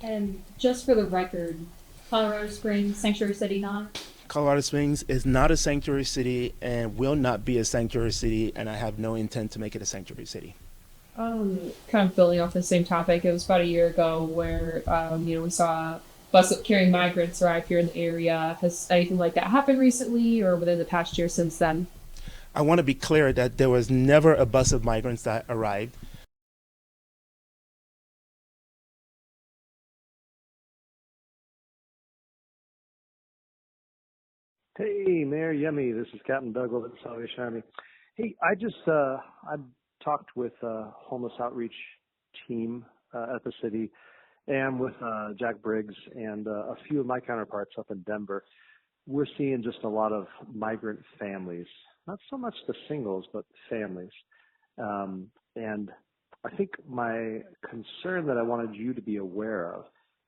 And just for the record, Colorado Springs, Sanctuary City, not? Colorado Springs is not a sanctuary city and will not be a sanctuary city, and I have no intent to make it a sanctuary city. Kind of building off the same topic, it was about a year ago where we saw a bus carrying migrants arrive here in the area. Has anything like that happened recently or within the past year since then? I want to be clear that there was never a bus of migrants that arrived. Hey, Mayor Yemi, this is Captain Doug over at the Salvation Army. Hey, I talked with homeless outreach team at the city and with Jack Briggs and a few of my counterparts up in Denver. We're seeing just a lot of migrant families, not so much the singles, but families. And I think my concern that I wanted you to be aware of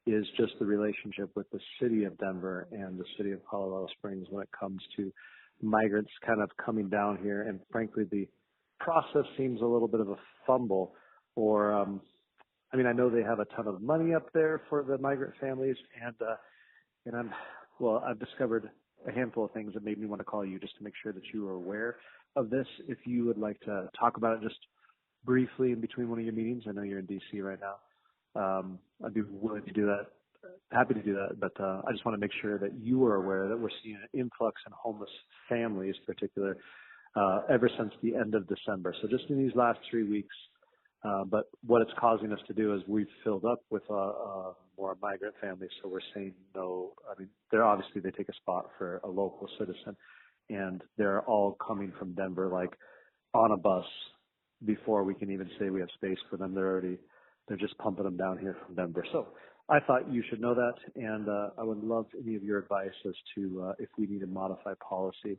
is just the relationship with the city of Denver and the city of Colorado Springs when it comes to migrants kind of coming down here. And frankly, the process seems a little bit of a fumble. Or, I know they have a ton of money up there for the migrant families, and I've discovered a handful of things that made me want to call you just to make sure that you are aware of this. If you would like to talk about it just briefly in between one of your meetings, I know you're in DC right now. I'd be willing to do that, happy to do that, but I just want to make sure that you are aware that we're seeing an influx in homeless families, particular, ever since the end of December. So just in these last 3 weeks, but what it's causing us to do is we've filled up with more migrant families, so we're saying no. They take a spot for a local citizen, and they're all coming from Denver, like on a bus before we can even say we have space for them. They're just pumping them down here from Denver. So I thought you should know that, and I would love any of your advice as to if we need to modify policy.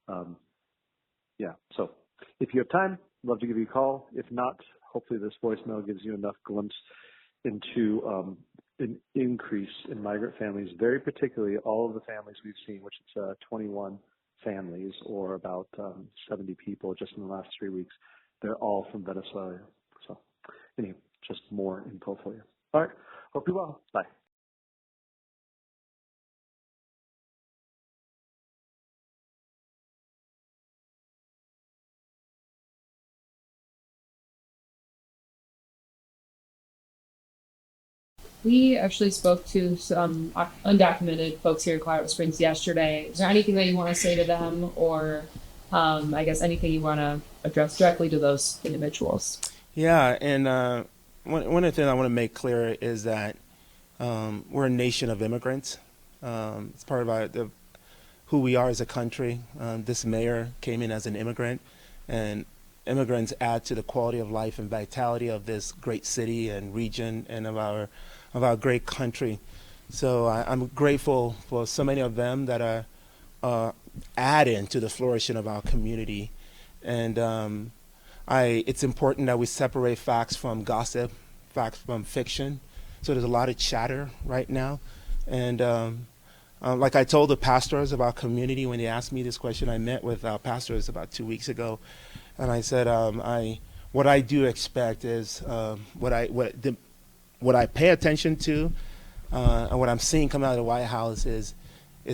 So if you have time, I'd love to give you a call. If not, hopefully this voicemail gives you enough glimpse into an increase in migrant families, very particularly all of the families we've seen, which is 21 families or about 70 people just in the last 3 weeks. They're all from Venezuela. So anyway, just more info for you. All right. Hope you're well. Bye. We actually spoke to some undocumented folks here in Colorado Springs yesterday. Is there anything that you want to say to them, or I guess anything you want to address directly to those individuals? Yeah, and one of the things I want to make clear is that we're a nation of immigrants. It's part of who we are as a country. This mayor came in as an immigrant, and immigrants add to the quality of life and vitality of this great city and region and of our great country. So I'm grateful for so many of them that are adding to the flourishing of our community. And it's important that we separate facts from gossip, facts from fiction. So there's a lot of chatter right now. And like I told the pastors of our community when they asked me this question, I met with our pastors about 2 weeks ago, and I said, what I do expect is what I pay attention to, and what I'm seeing come out of the White House is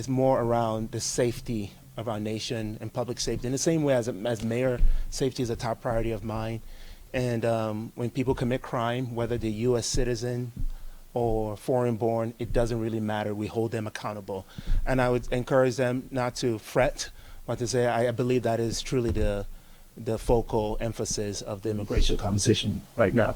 more around the safety of our nation and public safety. In the same way as mayor, safety is a top priority of mine. And when people commit crime, whether they're U.S. citizen or foreign-born, it doesn't really matter. We hold them accountable. And I would encourage them not to fret, but to say, I believe that is truly the focal emphasis of the immigration conversation right now.